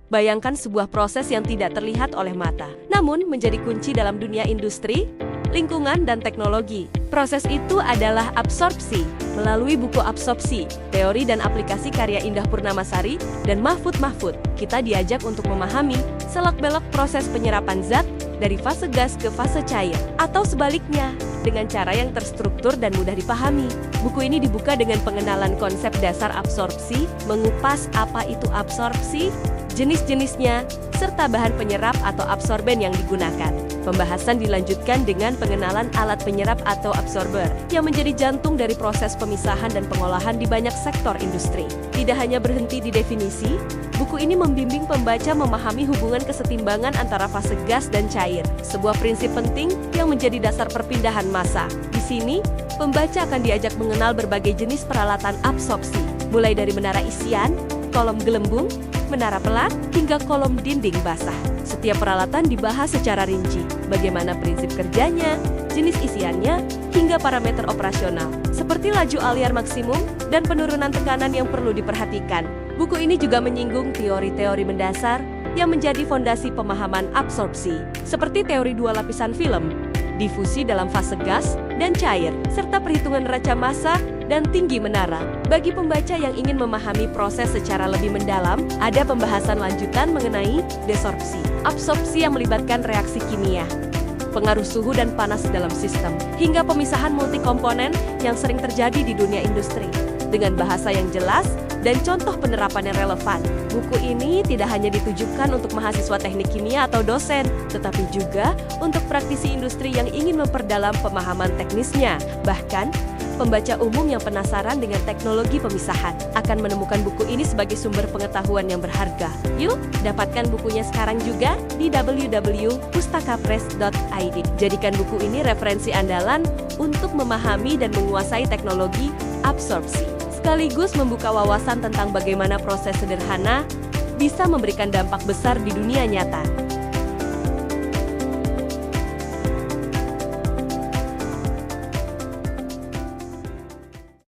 Bayangkan sebuah proses yang tidak terlihat oleh mata, namun menjadi kunci dalam dunia industri, lingkungan, dan teknologi. Proses itu adalah absorpsi. Melalui buku Absorpsi, Teori dan Aplikasi karya Indah Purnamasari dan Mahfud Mahfud, kita diajak untuk memahami selak-belak proses penyerapan zat dari fase gas ke fase cair, atau sebaliknya, dengan cara yang terstruktur dan mudah dipahami. Buku ini dibuka dengan pengenalan konsep dasar absorpsi, mengupas apa itu absorpsi, jenis-jenisnya, serta bahan penyerap atau absorben yang digunakan. Pembahasan dilanjutkan dengan pengenalan alat penyerap atau absorber, yang menjadi jantung dari proses pemisahan dan pengolahan di banyak sektor industri. Tidak hanya berhenti di definisi, buku ini membimbing pembaca memahami hubungan kesetimbangan antara fase gas dan cair, sebuah prinsip penting yang menjadi dasar perpindahan massa. Di sini, pembaca akan diajak mengenal berbagai jenis peralatan absorpsi, mulai dari menara isian, kolom gelembung, menara pelat, hingga kolom dinding basah. Setiap peralatan dibahas secara rinci, bagaimana prinsip kerjanya, jenis isiannya, hingga parameter operasional, seperti laju aliar maksimum dan penurunan tekanan yang perlu diperhatikan. Buku ini juga menyinggung teori-teori mendasar yang menjadi fondasi pemahaman absorpsi, seperti teori dua lapisan film, difusi dalam fase gas dan cair, serta perhitungan neraca massa dan tinggi menara. Bagi pembaca yang ingin memahami proses secara lebih mendalam, ada pembahasan lanjutan mengenai desorpsi, absorpsi yang melibatkan reaksi kimia, pengaruh suhu dan panas dalam sistem, hingga pemisahan multikomponen yang sering terjadi di dunia industri, dengan bahasa yang jelas dan contoh penerapan yang relevan. Buku ini tidak hanya ditujukan untuk mahasiswa teknik kimia atau dosen, tetapi juga untuk praktisi industri yang ingin memperdalam pemahaman teknisnya. Bahkan, pembaca umum yang penasaran dengan teknologi pemisahan akan menemukan buku ini sebagai sumber pengetahuan yang berharga. Yuk, dapatkan bukunya sekarang juga di www.pustakapress.id. Jadikan buku ini referensi andalan untuk memahami dan menguasai teknologi absorpsi, sekaligus membuka wawasan tentang bagaimana proses sederhana bisa memberikan dampak besar di dunia nyata.